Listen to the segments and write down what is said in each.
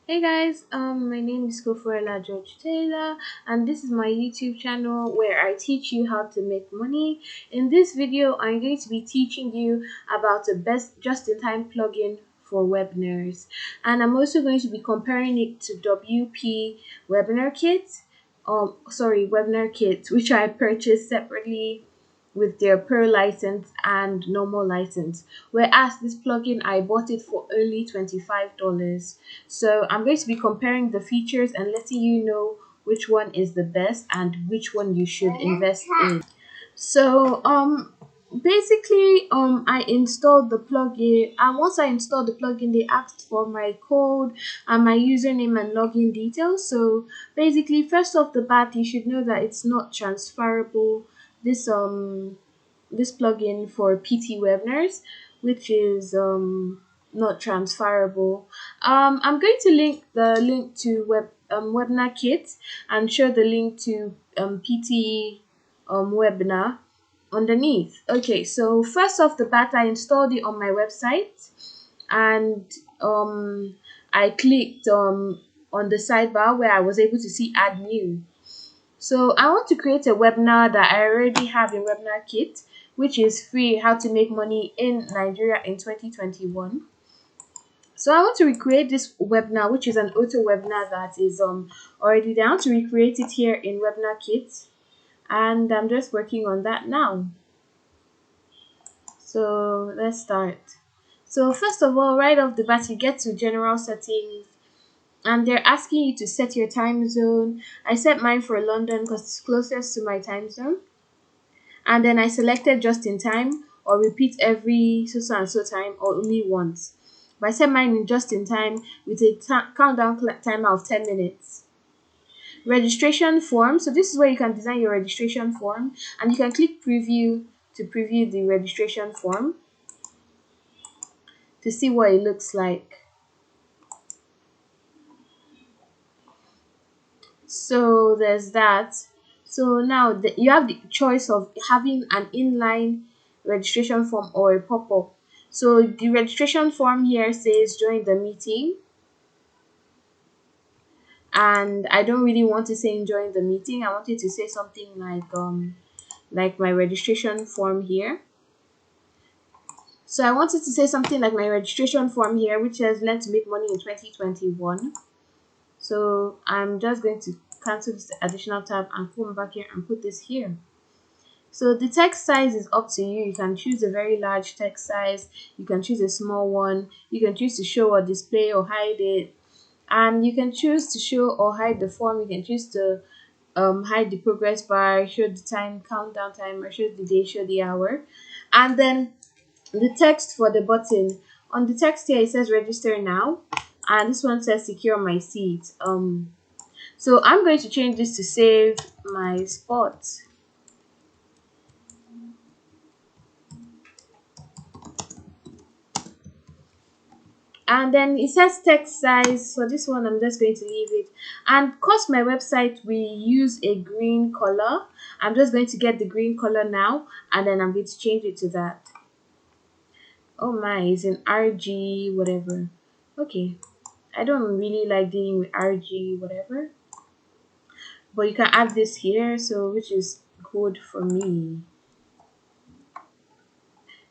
Hey guys, my name is Kofuela George Taylor, and this is my YouTube channel where I teach you how to make money. In this video, I'm going to be teaching you about the best just-in-time plugin for webinars, and I'm also going to be comparing it to WP Webinarkit, Webinarkit, which I purchased separately with their pro license and normal license, whereas this plugin I bought it for only $25. So I'm going to be comparing the features and letting you know which one is the best and which one you should invest in. So basically I installed the plugin, and once I installed the plugin they asked for my code and my username and login details. So basically, first off the bat, you should know that it's not transferable. This plugin for PT webinars, which is not transferable. I'm going to link the link to Webinarkit and show the link to PT webinar underneath. Okay, so first off the bat, I installed it on my website, and I clicked on the sidebar where I was able to see add new. So I want to create a webinar that I already have in Webinarkit, which is free, how to make money in Nigeria in 2021. So I want to recreate this webinar, which is an auto webinar that is already down, to recreate it here in Webinarkit, and I'm just working on that now. So let's start. So first of all, right off the bat, you get to general settings, and they're asking you to set your time zone. I set mine for London because it's closest to my time zone. And then I selected just in time, or repeat every so and so time, or only once. But I set mine in just in time with a countdown timer of 10 minutes. Registration form. So this is where you can design your registration form, and you can click preview to preview the registration form to see what it looks like. So there's that. So now you have the choice of having an inline registration form or a pop-up. So the registration form here says join the meeting, and I don't really want to say join the meeting. I want it to say something like my registration form here. So I wanted to say something like my registration form here, which says learn to make money in 2021. So I'm just going to cancel this additional tab and come back here and put this here. So the text size is up to you. You can choose a very large text size, you can choose a small one, you can choose to show or display or hide it, and you can choose to show or hide the form. You can choose to hide the progress bar, show the time, countdown timer, show the day, show the hour. And then the text for the button. On the text here, it says register now, and this one says secure my seat. So I'm going to change this to save my spot. And then it says text size. For this one, I'm just going to leave it. And because my website, we use a green color, I'm just going to get the green color now, and then I'm going to change it to that. Oh my, it's in RG whatever. Okay, I don't really like dealing with RG whatever, but you can add this here, so which is good for me.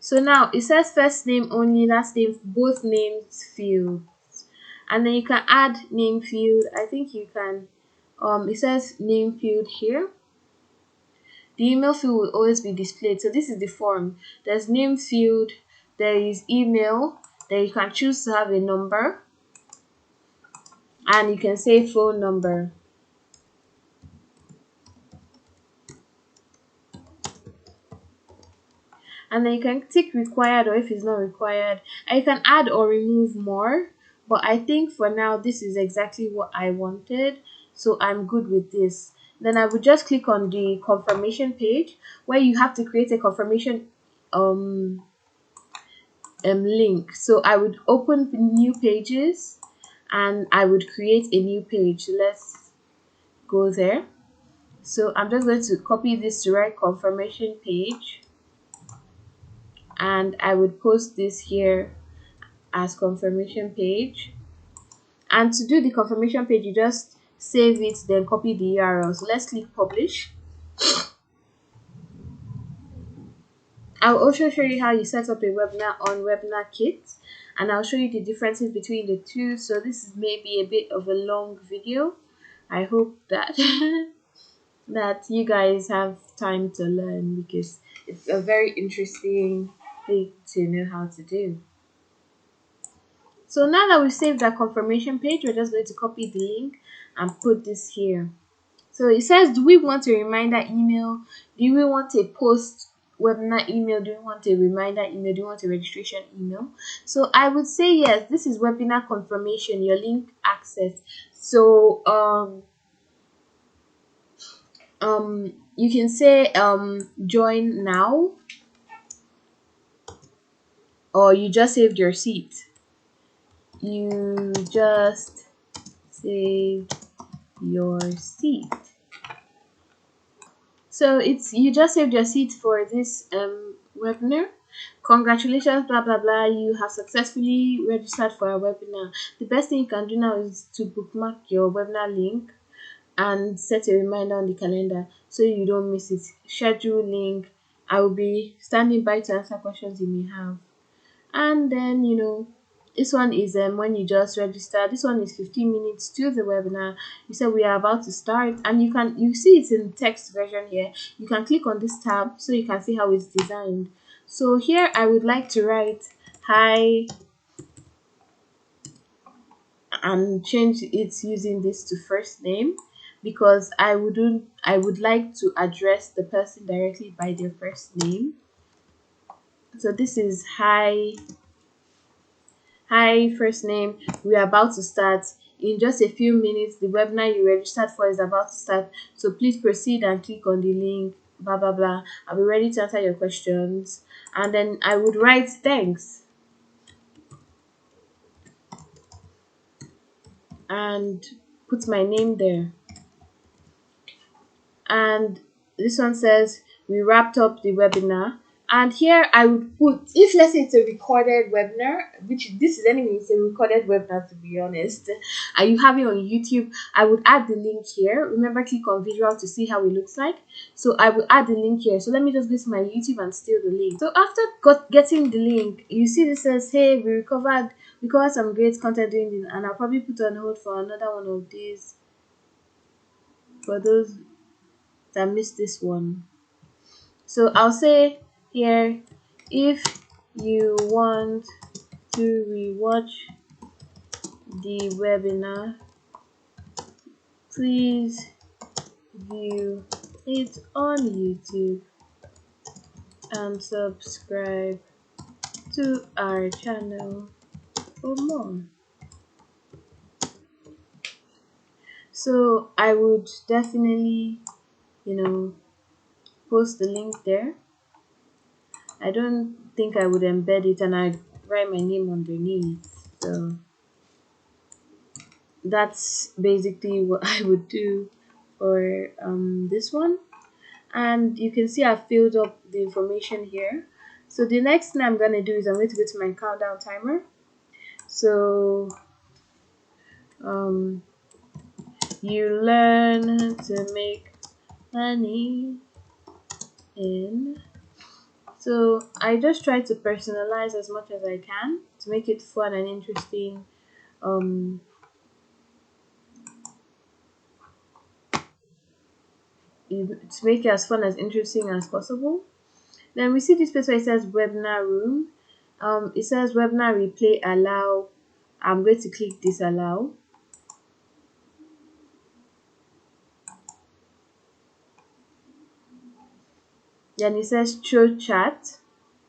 So now it says first name only, last name, both names fields, and then you can add name field. I think you can it says name field here. The email field will always be displayed. So this is the form. There's name field, there is email, then you can choose to have a number, and you can say phone number. And then you can tick required, or if it's not required, and you can add or remove more, but I think for now this is exactly what I wanted, so I'm good with this. Then I would just click on the confirmation page, where you have to create a confirmation link. So I would open new pages and I would create a new page. Let's go there. So I'm just going to copy this to write confirmation page, and I would post this here as confirmation page. And to do the confirmation page, you just save it, then copy the URL. So let's click publish. I'll also show you how you set up a webinar on Webinarkit, and I'll show you the differences between the two. So this is maybe a bit of a long video. I hope that that you guys have time to learn, because it's a very interesting thing to know how to do. So now that we've saved that confirmation page, we're just going to copy the link and put this here. So it says, do we want a reminder email? Do we want a post webinar email? Do we want a reminder email? Do you want a registration email? So I would say yes. This is webinar confirmation, your link access. So you can say join now, or you just saved your seat. You just saved your seat. So it's, you just saved your seat for this webinar. Congratulations, blah blah blah, you have successfully registered for a webinar. The best thing you can do now is to bookmark your webinar link and set a reminder on the calendar so you don't miss it. Schedule link. I will be standing by to answer questions you may have. And then, you know, this one is when you just register. This one is 15 minutes to the webinar. You said we are about to start, and you see it's in text version here. You can click on this tab so you can see how it's designed. So here I would like to write hi and change it using this to first name, because I would like to address the person directly by their first name. So this is hi first name. We are about to start in just a few minutes. The webinar you registered for is about to start, so please proceed and click on the link, blah blah blah. I'll be ready to answer your questions. And then I would write thanks and put my name there. And this one says we wrapped up the webinar. And here I would put, if let's say it's a recorded webinar, which this is anyway, it's a recorded webinar to be honest, and you have it on YouTube, I would add the link here. Remember, click on visual to see how it looks like. So I will add the link here. So let me just go to my YouTube and steal the link. So after getting the link, you see this says, hey, we recovered some great content doing this, and I'll probably put on hold for another one of these for those that missed this one. So I'll say here, if you want to rewatch the webinar, please view it on YouTube and subscribe to our channel for more. So I would definitely, post the link there. I don't think I would embed it, and I'd write my name underneath. So that's basically what I would do for this one. And you can see I've filled up the information here. So the next thing I'm going to do is I'm going to go to my countdown timer. So you learn to make money in. So I just try to personalize as much as I can to make it fun and interesting. To make it as fun as interesting as possible. Then we see this place where it says webinar room. It says webinar replay allow. I'm going to click disallow. Then it says show chat.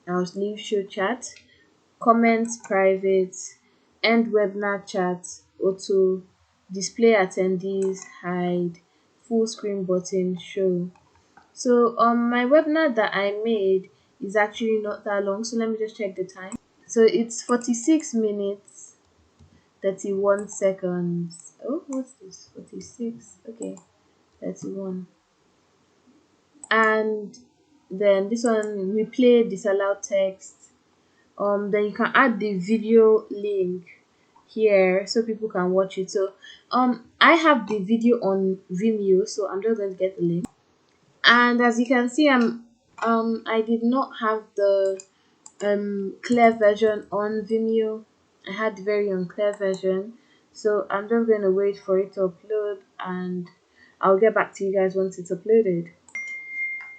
I'll leave show chat. Comments private. End webinar chat. Auto. Display attendees. Hide. Full screen button. Show. So my webinar that I made is actually not that long. So let me just check the time. So it's 46 minutes 31 seconds. Oh, what's this? 46. Okay, 31. And then this one, replay disallow text. Then you can add the video link here so people can watch it. So I have the video on Vimeo, so I'm just going to get the link. And as you can see, I did not have the clear version on Vimeo. I had the very unclear version, so I'm just going to wait for it to upload, and I'll get back to you guys once it's uploaded.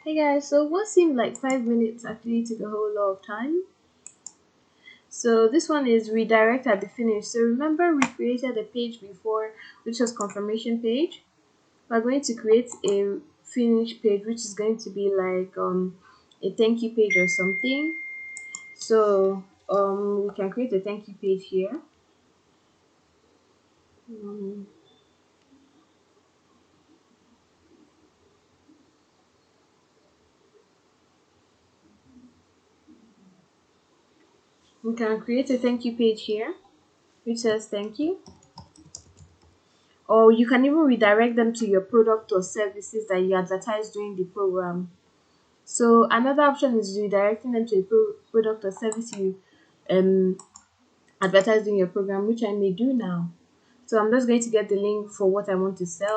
Hey guys, so what seemed like 5 minutes actually took a whole lot of time. So this one is redirect at the finish. So remember we created a page before which was confirmation page. We're going to create a finish page which is going to be like a thank you page or something. So we can create a thank you page here. Um, we can create a thank you page here which says thank you, or you can even redirect them to your product or services that you advertise during the program. So another option is redirecting them to a product or service you um advertise during your program, which I may do now. So I'm just going to get the link for what I want to sell.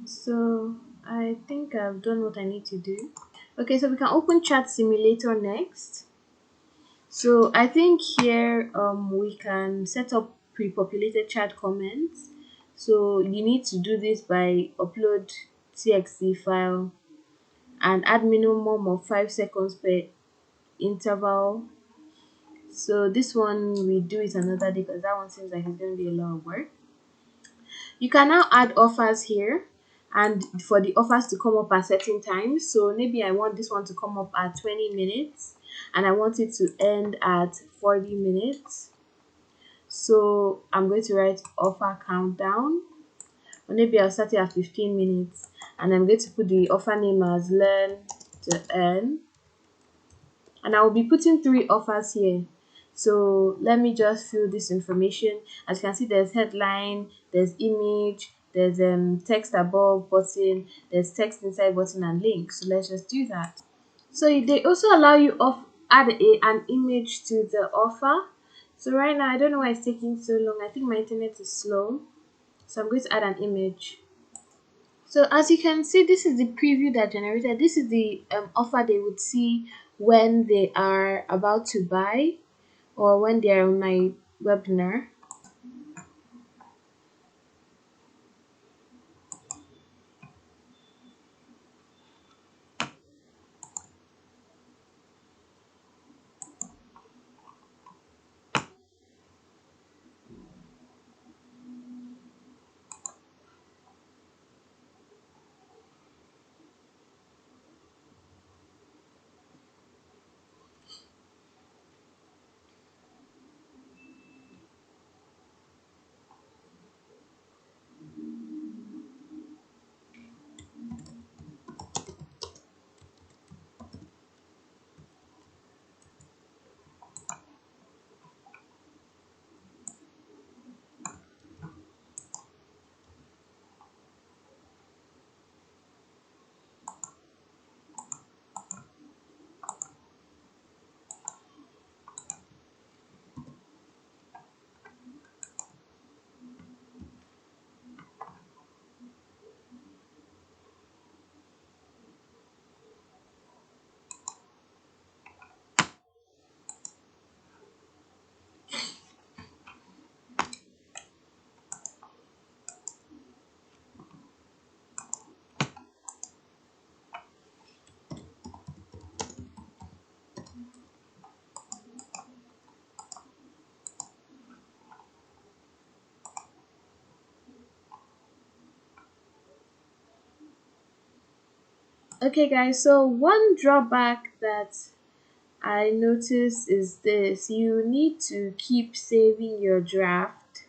So I think I've done what I need to do. Okay, so we can open Chat Simulator next. So I think here we can set up pre-populated chat comments. So you need to do this by upload txt file and add minimum of 5 seconds per interval. So this one we do it another day because that one seems like it's going to be a lot of work. You can now add offers here, and for the offers to come up at certain times. So maybe I want this one to come up at 20 minutes and I want it to end at 40 minutes. So I'm going to write offer countdown, or maybe I'll start it at 15 minutes, and I'm going to put the offer name as learn to earn, and I will be putting 3 offers here. So let me just fill this information. As you can see, there's headline, there's image, there's text above button, there's text inside button, and link. So let's just do that. So they also allow you add an image to the offer. So right now I don't know why it's taking so long. I think my internet is slow, so I'm going to add an image. So as you can see, this is the preview that generated. This is the offer they would see when they are about to buy or when they are on my webinar. Okay, guys, so one drawback that I noticed is this: you need to keep saving your draft.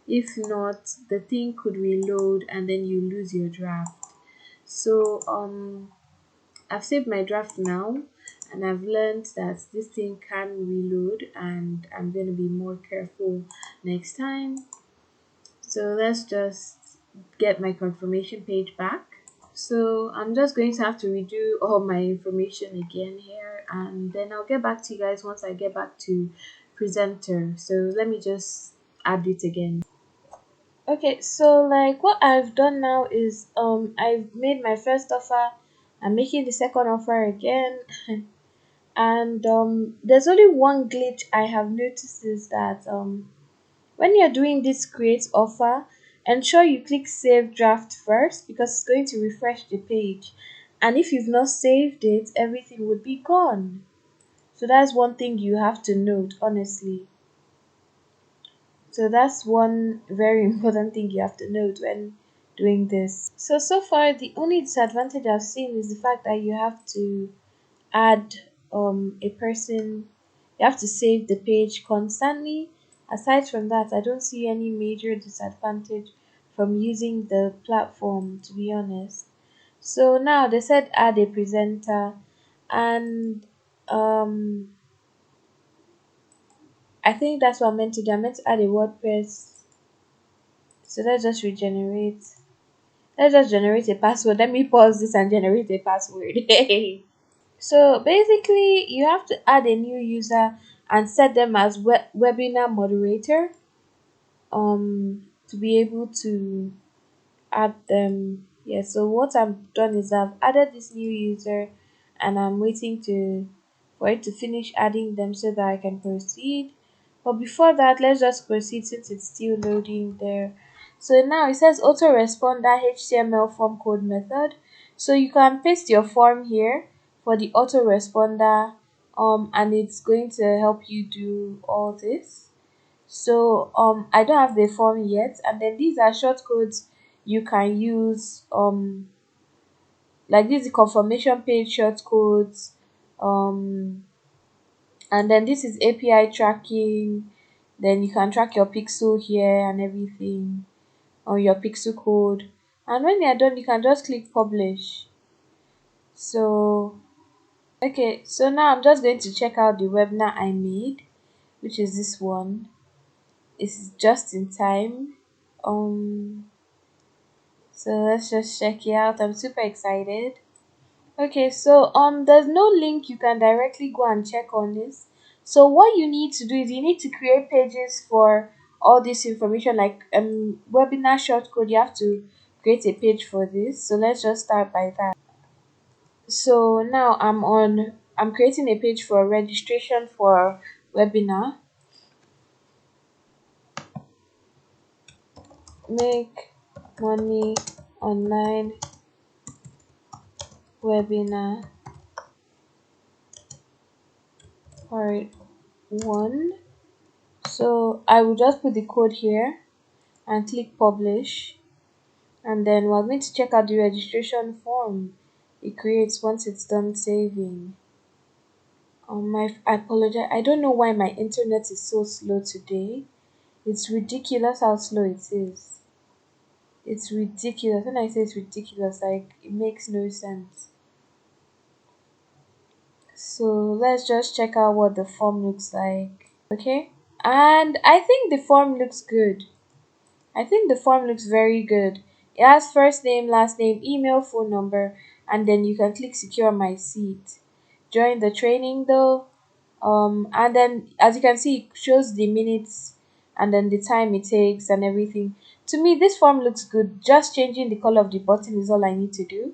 If not, the thing could reload and then you lose your draft. So I've saved my draft now, and I've learned that this thing can reload, and I'm going to be more careful next time. So let's just get my confirmation page back. So I'm just going to have to redo all my information again here, and then I'll get back to you guys once I get back to presenter. So let me just add it again. Okay, so like what I've done now is I've made my first offer. I'm making the second offer again. And there's only one glitch I have noticed is that when you're doing this create offer, ensure you click save draft first because it's going to refresh the page. And if you've not saved it, everything would be gone. So that's one thing you have to note, honestly. So that's one very important thing you have to note when doing this. So far, the only disadvantage I've seen is the fact that you have to add a person, you have to save the page constantly. Aside from that, I don't see any major disadvantage from using the platform, to be honest. So now they said add a presenter, and I think that's what I'm meant to do. I'm meant to add a WordPress. So let's just generate a password. Let me pause this and generate a password. So basically, you have to add a new user and set them as webinar moderator to be able to add them. Yeah, so what I've done is I've added this new user, and I'm waiting to for it to finish adding them so that I can proceed. But before that, let's just proceed since it's still loading there. So now it says autoresponder HTML form code method. So you can paste your form here for the autoresponder, and it's going to help you do all this. So I don't have the form yet, and then these are shortcodes you can use, like this is the confirmation page shortcodes, um and then this is API tracking. Then you can track your pixel here and everything, or your pixel code, and when you're done you can just click publish. So okay, so now I'm just going to check out the webinar I made, which is this one. It's just in time. So let's just check it out. I'm super excited. Okay, so there's no link you can directly go and check on this. So what you need to do is you need to create pages for all this information, like webinar shortcode. You have to create a page for this. So let's just start by that. So now I'm creating a page for registration for webinar. Make money online webinar part 1. So I will just put the code here and click publish, and then we're going to check out the registration form it creates once it's done saving. I apologize, I don't know why my internet is so slow today. It's ridiculous how slow it is. It's ridiculous. When I say it's ridiculous, like it makes no sense. So let's just check out what the form looks like. Okay, and I think the form looks good. I think the form looks very good. It has first name, last name, email, phone number, and then you can click secure my seat. Join the training though. And then as you can see, it shows the minutes and then the time it takes and everything. To me, this form looks good. Just changing the color of the button is all I need to do.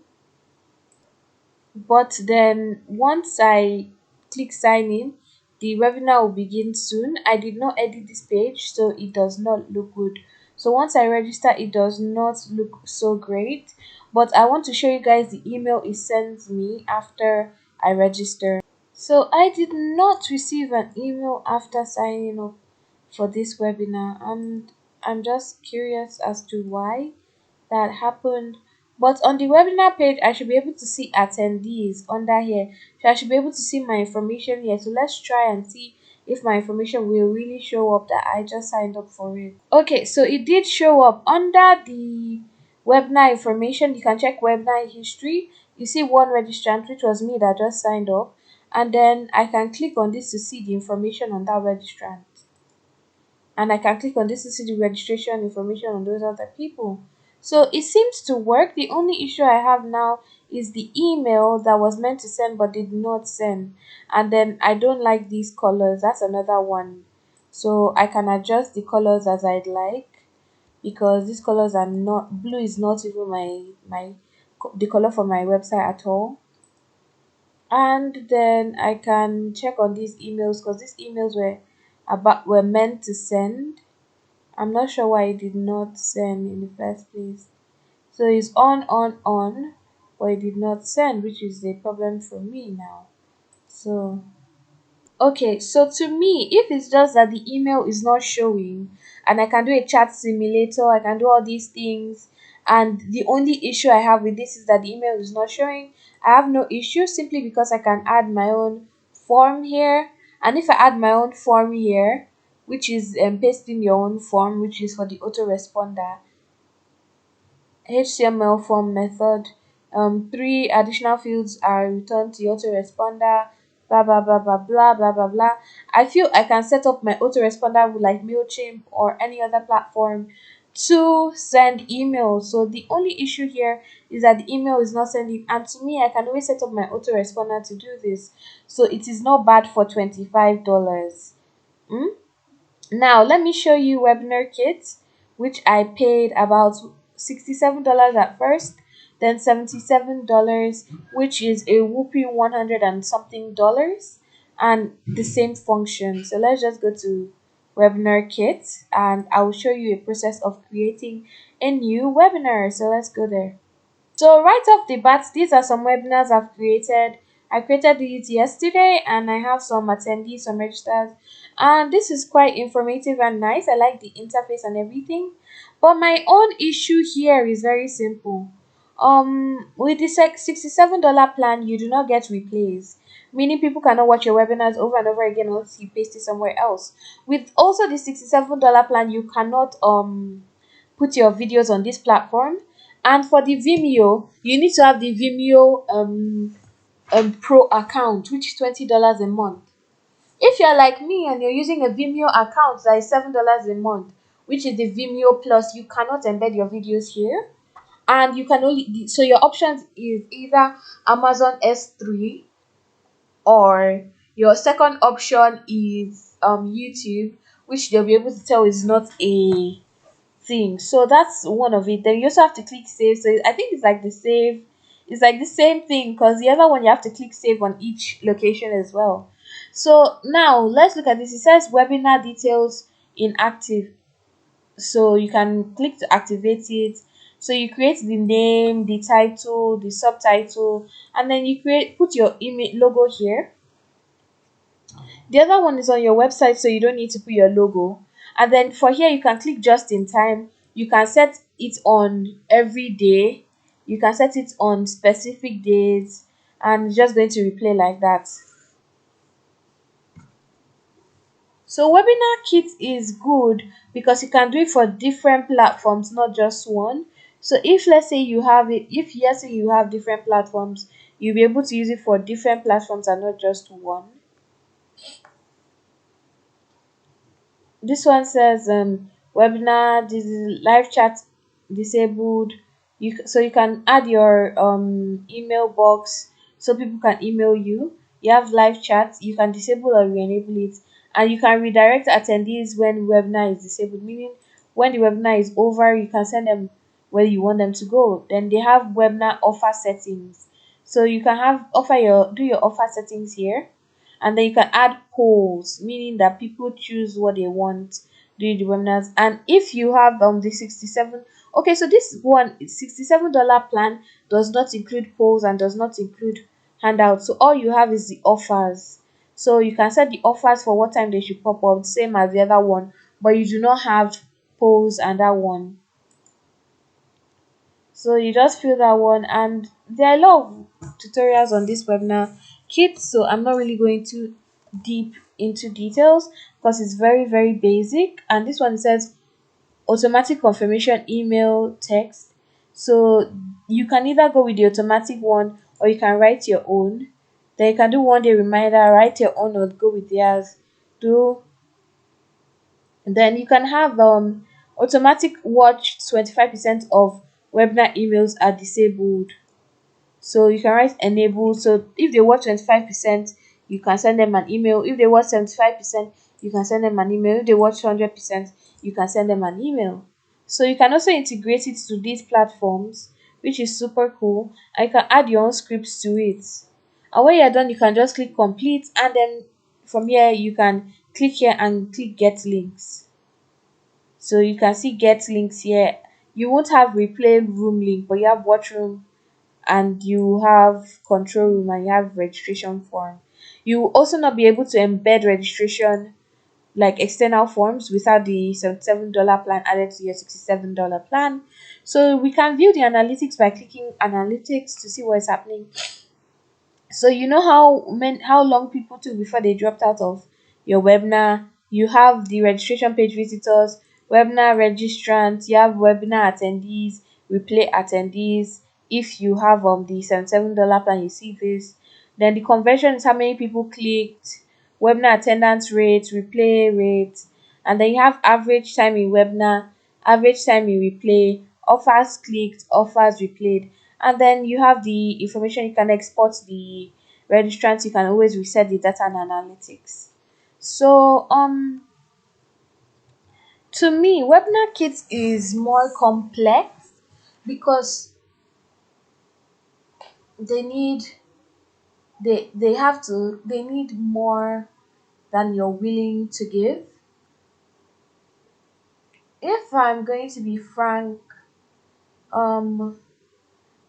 But then once I click sign in, the webinar will begin soon. I did not edit this page, so it does not look good. So once I register, it does not look so great. But I want to show you guys the email it sends me after I register. So I did not receive an email after signing up for this webinar, and I'm just curious as to why that happened. But on the webinar page, I should be able to see attendees under here. So I should be able to see my information here. So let's try and see if my information will really show up that I just signed up for it. Okay, so it did show up under the webinar information. You can check webinar history. You see one registrant, which was me that just signed up. And then I can click on this to see the information on that registrant. And I can click on this to see the registration information on those other people. So it seems to work. The only issue I have now is the email that was meant to send but did not send. And then I don't like these colors. That's another one. So I can adjust the colors as I'd like, because these colors are not, blue is not even the color for my website at all. And then I can check on these emails, because these emails were meant to send. I'm not sure why it did not send in the first place. So it's on, but it did not send, which is a problem for me now. So, okay, so to me, if it's just that the email is not showing and I can do a chat simulator, I can do all these things, and the only issue I have with this is that the email is not showing, I have no issue, simply because I can add my own form here. And if I add my own form here, which is pasting your own form, which is for the autoresponder, HTML form method. Three additional fields are returned to your autoresponder, blah blah blah blah blah blah blah blah. I feel I can set up my autoresponder with like MailChimp or any other platform to send emails. So the only issue here is that the email is not sending, and to me, I can always set up my autoresponder to do this. So it is not bad for $25. Now, let me show you Webinarkit, which I paid about $67 at first, then $77, which is a whooping 100 and something dollars, and the same function. So let's just go to Webinarkit, and I will show you a process of creating a new webinar. So let's go there. So right off the bat, these are some webinars I've created. I created these yesterday, and I have some attendees, some registers, and this is quite informative and nice. I like the interface and everything. But my own issue here is very simple. With the $67 plan, you do not get replays, meaning people cannot watch your webinars over and over again unless you paste it somewhere else. With also the $67 plan, you cannot put your videos on this platform. And for the Vimeo, you need to have the Vimeo Pro account, which is $20 a month. If you're like me and you're using a Vimeo account that is $7 a month, which is the Vimeo Plus, you cannot embed your videos here. And you can only, so your options is either Amazon S3, or your second option is YouTube, which they'll be able to tell is not a thing. So that's one of it. Then you also have to click save. So I think it's like the save, it's like the same thing, because the other one you have to click save on each location as well. So now let's look at this. It says webinar details inactive, so you can click to activate it. So you create the name, the title, the subtitle, and then you put your image logo here. The other one is on your website, so you don't need to put your logo. And then for here, you can click just in time. You can set it on every day. You can set it on specific days, and it's just going to replay like that. So Webinarkit is good because you can do it for different platforms, not just one. So if let's say you have it, if yes, say you have different platforms, you'll be able to use it for different platforms and not just one. This one says webinar, this is live chat disabled. So you can add your email box so people can email you. You have live chat, you can disable or re-enable it, and you can redirect attendees when webinar is disabled, meaning when the webinar is over, you can send them where you want them to go. Then they have webinar offer settings, so you can have do your offer settings here, and then you can add polls, meaning that people choose what they want during the webinars. And if you have the 67, okay, so this one $67 plan does not include polls and does not include handouts. So all you have is the offers. So you can set the offers for what time they should pop up, same as the other one, but you do not have polls and that one. So you just fill that one, and there are a lot of tutorials on this webinar kit, so I'm not really going too deep into details because it's very basic. And this one says automatic confirmation email text. So you can either go with the automatic one or you can write your own. Then you can do 1 day reminder, write your own or go with theirs. Do Then you can have automatic watch 25% of webinar emails are disabled. So you can write enable. So if they watch 25%, you can send them an email. If they watch 75%, you can send them an email. If they watch 100%, you can send them an email. So you can also integrate it to these platforms, which is super cool. And you can add your own scripts to it. And when you're done, you can just click complete, and then from here you can click here and click get links. So you can see get links here. You won't have replay room link, but you have watch room, and you have control room, and you have registration form. You will also not be able to embed registration like external forms without the $77 plan added to your $67 plan. So we can view the analytics by clicking analytics to see what is happening. So you know how long people took before they dropped out of your webinar. You have the registration page visitors, webinar registrants, you have webinar attendees, replay attendees. If you have the $77 plan, you see this. Then the conversion is how many people clicked, webinar attendance rate, replay rate, and then you have average time in webinar, average time in replay, offers clicked, offers replayed, and then you have the information. You can export the registrants. You can always reset the data and analytics. So to me, webinar kit is more complex because they need they need more than you're willing to give. If I'm going to be frank, um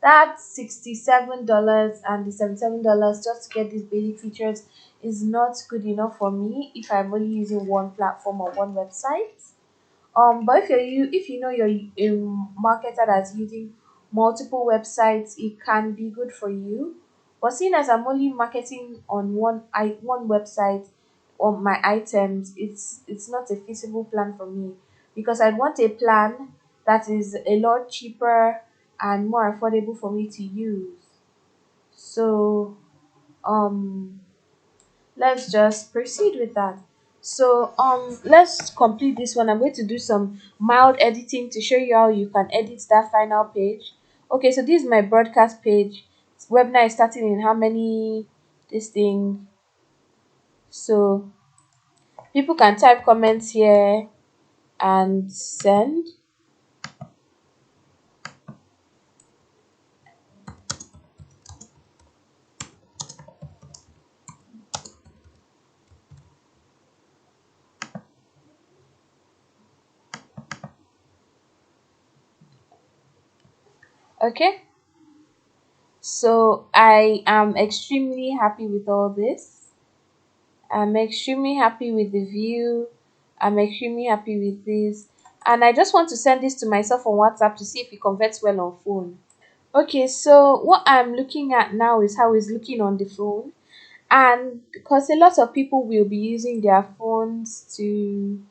that $67 and the $77 just to get these basic features is not good enough for me if I'm only using one platform or one website. But if you know you're a marketer that's using multiple websites, it can be good for you. But seeing as I'm only marketing on one website on my items, it's not a feasible plan for me, because I'd want a plan that is a lot cheaper and more affordable for me to use. So um let's just proceed with that. So let's complete this one. I'm going to do some mild editing to show you how you can edit that final page. Okay, so this is my broadcast page. Webinar is starting in how many, this thing. So people can type comments here and send. Okay, so I am extremely happy with all this. I'm extremely happy with the view. I'm extremely happy with this. And I just want to send this to myself on WhatsApp to see if it converts well on phone. Okay, so what I'm looking at now is how it's looking on the phone. And because a lot of people will be using their phones to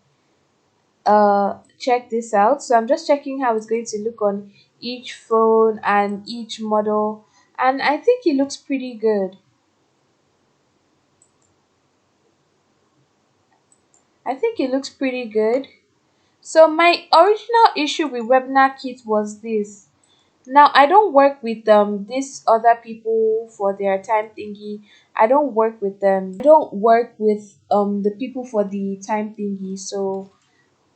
check this out. So I'm just checking how it's going to look on each phone and each model. And I think it looks pretty good. I think it looks pretty good. So my original issue with Webinarkit was this. Now I don't work with these other people for their time thingy. I don't work with them. I don't work with the people for the time thingy. So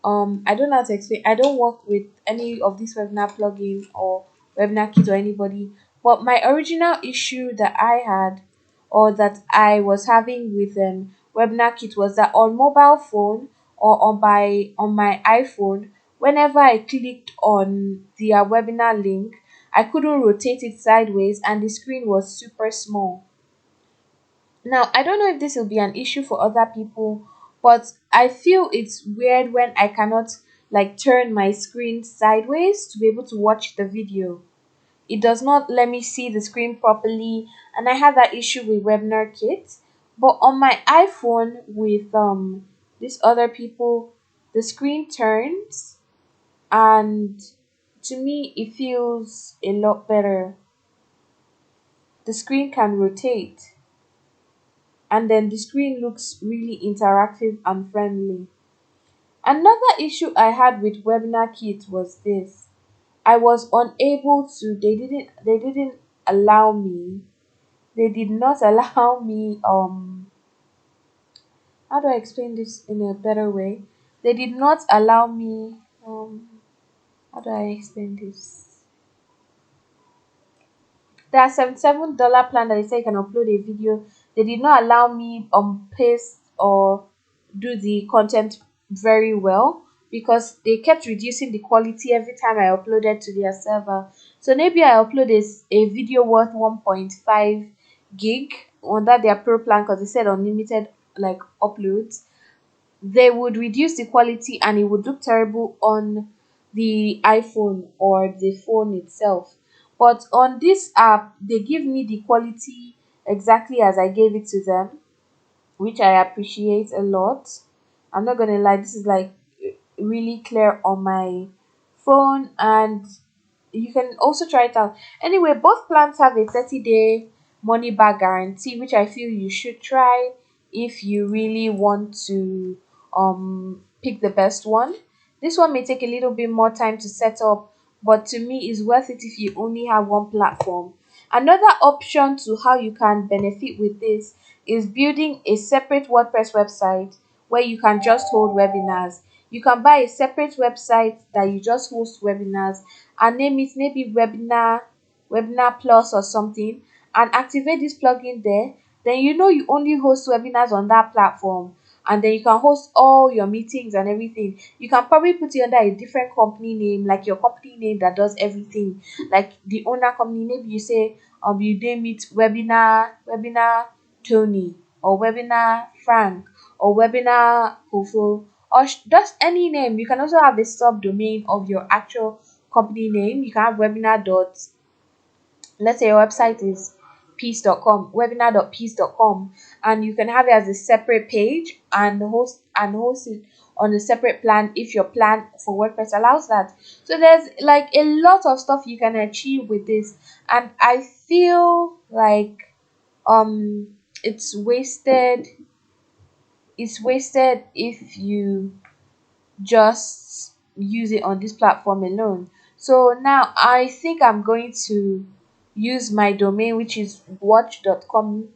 I don't know how to explain. I don't work with any of these webinar plugin or webinar kit or anybody. But my original issue that I had, or that I was having with webinar kit, was that on mobile phone or on my iPhone, whenever I clicked on their webinar link, I couldn't rotate it sideways and the screen was super small. Now, I don't know if this will be an issue for other people, but I feel it's weird when I cannot like turn my screen sideways to be able to watch the video. it does not let me see the screen properly, and I had that issue with Webinarkit. But on my iPhone with these other people, the screen turns, and to me it feels a lot better. The screen can rotate, and then the screen looks really interactive and friendly. Another issue I had with Webinarkit was this. I was unable to, they didn't allow me, they did not allow me, how do I explain this in a better way? They did not allow me, how do I explain this? There are $77 plan that they say you can upload a video. They did not allow me paste or do the content very well because they kept reducing the quality every time I uploaded to their server. So maybe I upload a video worth 1.5 gig on that their pro plan because they said unlimited like uploads. They would reduce the quality and it would look terrible on the iPhone or the phone itself. But on this app, they give me the quality exactly as I gave it to them, which I appreciate a lot. I'm not gonna lie, this is like really clear on my phone, and you can also try it out. Anyway, both plans have a 30-day money back guarantee, which I feel you should try if you really want to pick the best one. This one may take a little bit more time to set up, but to me is worth it if you only have one platform. Another option to how you can benefit with this is building a separate WordPress website where you can just hold webinars. You can buy a separate website that you just host webinars and name it maybe Webinar Plus or something, and activate this plugin there. Then you know you only host webinars on that platform, and then you can host all your meetings and everything. You can probably put it under a different company name, like your company name that does everything, like the owner company. Maybe you say you name it Webinar Tony, or Webinar Frank, or Webinar Kofo, or just any name. You can also have a subdomain of your actual company name. You can have webinar dot, let's say your website is peace.com, webinar.peace.com, and you can have it as a separate page and host it on a separate plan if your plan for WordPress allows that. So there's like a lot of stuff you can achieve with this, and I feel like it's wasted, if you just use it on this platform alone. So now I think I'm going to use my domain, which is watch.com.ng,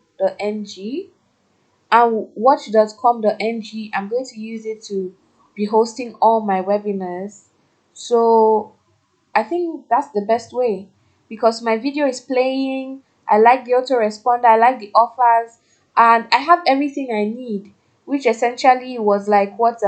and watch.com.ng, I'm going to use it to be hosting all my webinars. So I think that's the best way because my video is playing. I like the autoresponder, I like the offers, and I have everything I need, which essentially was like what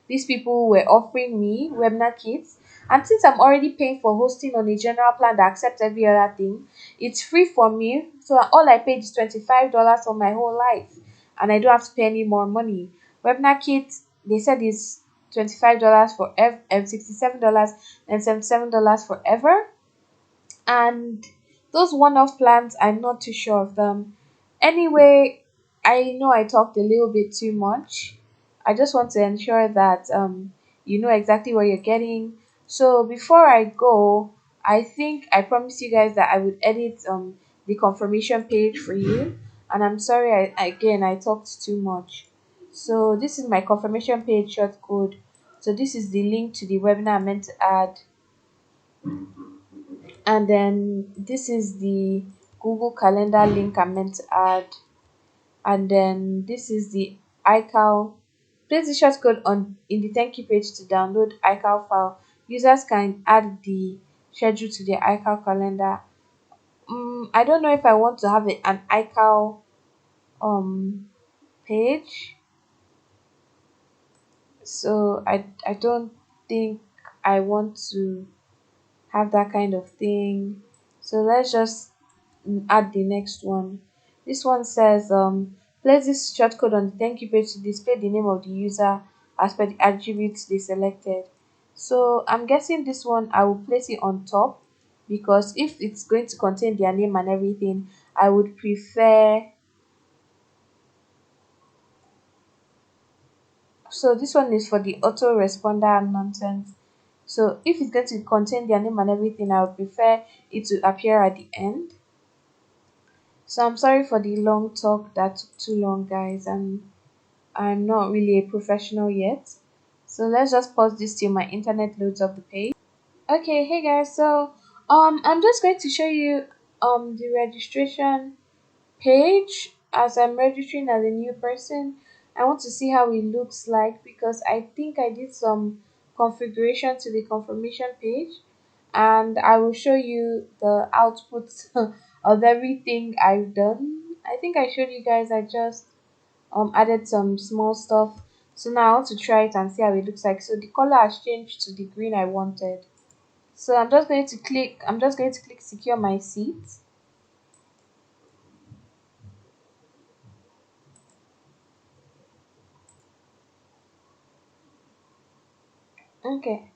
these people were offering me, Webinarkit. And since I'm already paying for hosting on a general plan that accepts every other thing, it's free for me. So all I paid is $25 for my whole life, and I don't have to pay any more money. Webinarkit, they said is $25 for $67 and $77 forever. And those one-off plans, I'm not too sure of them. Anyway, I know I talked a little bit too much. I just want to ensure that you know exactly what you're getting. So before I go, I think I promised you guys that I would edit the confirmation page for you. And I'm sorry, I talked too much. So this is my confirmation page short code. So this is the link to the webinar I meant to add, and then this is the Google Calendar link I meant to add, and then this is the iCal. Place the shortcode on in the thank you page to download iCal file. Users can add the schedule to their iCal calendar. I don't know if I want to have an iCal page, so I don't think I want to have that kind of thing. So let's just add the next one. This one says place this shortcode on the thank you page to display the name of the user as per the attributes they selected. So I'm guessing this one I will place it on top because if it's going to contain their name and everything, I would prefer. So this one is for the autoresponder nonsense. So if it's going to contain their name and everything, I would prefer it to appear at the end. So I'm sorry for the long talk that took too long, guys, and I'm not really a professional yet. So let's just pause this till my internet loads up the page. Okay, hey guys, so I'm just going to show you the registration page as I'm registering as a new person. I want to see how it looks like because I think I did some configuration to the confirmation page, and I will show you the output of everything I've done. I think I showed you guys. I just added some small stuff. So now I want to try it and see how it looks like. So the color has changed to the green I wanted. So I'm just going to click secure my seat. Okay.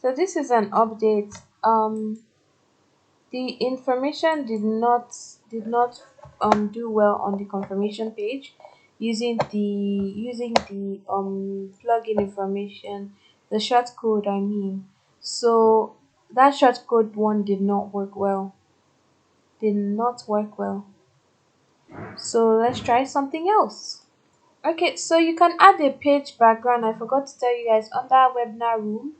So this is an update. The information did not do well on the confirmation page using the plugin information, the short code I mean. So that short code one did not work well. Did not work well. So let's try something else. Okay, so you can add a page background. I forgot to tell you guys under webinar room,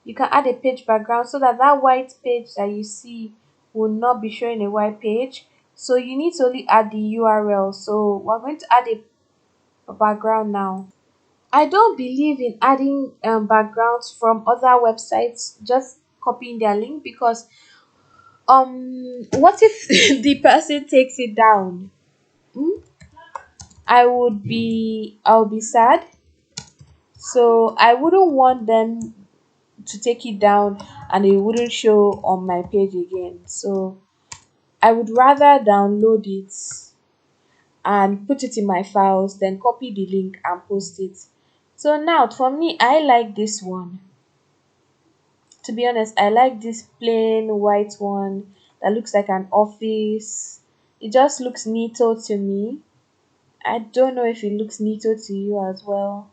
you can add a page background so that that white page that you see will not be showing a white page. So you need to only add the URL. So we're going to add a background now. I don't believe in adding backgrounds from other websites, just copying their link, because what if the person takes it down? Hmm? I'll be sad. So I wouldn't want them to take it down and it wouldn't show on my page again. So I would rather download it and put it in my files, then copy the link and post it. So now for me, I like this one. To be honest, I like this plain white one that looks like an office. It just looks neater to me. I don't know if it looks neater to you as well,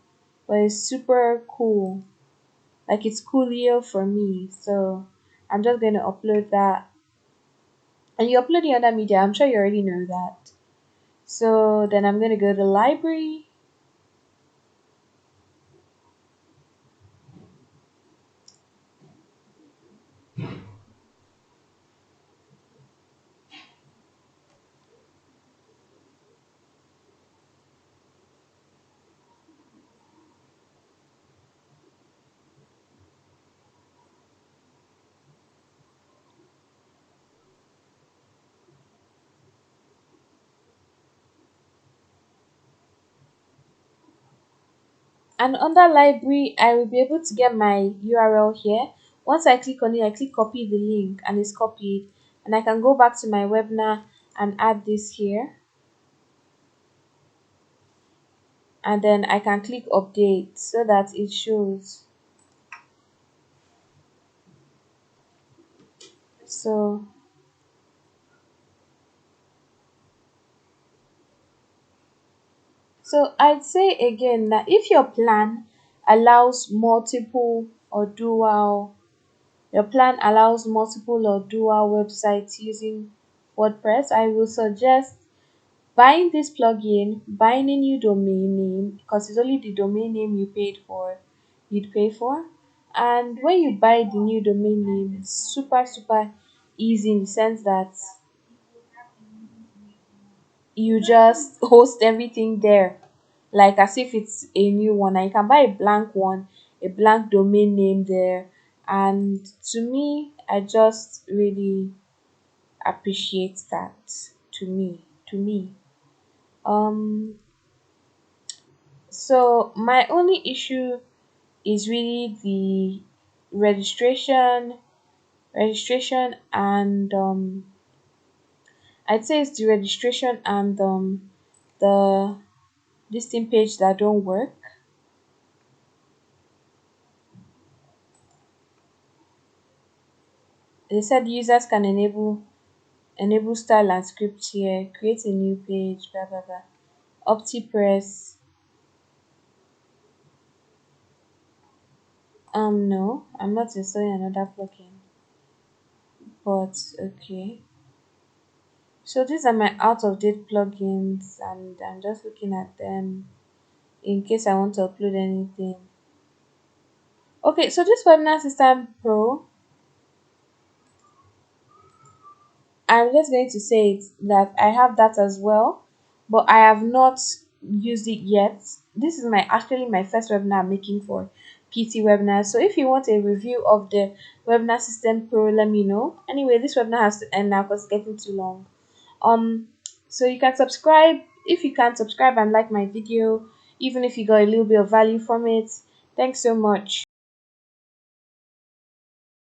but it's super cool. Like it's coolio for me. So I'm just going to upload that. And you upload the other media, I'm sure you already know that. So then I'm going to go to library. And under library, I will be able to get my URL here. Once I click on it, I click copy the link and it's copied. And I can go back to my webinar and add this here. And then I can click update so that it shows. So I'd say again that if your plan allows multiple or dual your plan allows multiple or dual websites using WordPress, I will suggest buying this plugin, buying a new domain name, because it's only the domain name you'd pay for. And when you buy the new domain name, it's super easy in the sense that you just host everything there like as if it's a new one, and you can buy a blank one, a blank domain name there. And to me, I just really appreciate that. To me um so my only issue is really the registration and I'd say it's the registration and the listing page that don't work. They said users can enable style and script here, create a new page, blah blah blah. OptiPress. No, I'm not installing another plugin. But okay. So these are my out of date plugins, and I'm just looking at them in case I want to upload anything. Okay, so this Webinar System Pro, I'm just going to say it that I have that as well, but I have not used it yet. This is my actually my first webinar I'm making for PT Webinar. So if you want a review of the Webinar System Pro, let me know. Anyway, this webinar has to end now because it's getting too long. So you can subscribe if you can subscribe and like my video, even if you got a little bit of value from it. Thanks so much.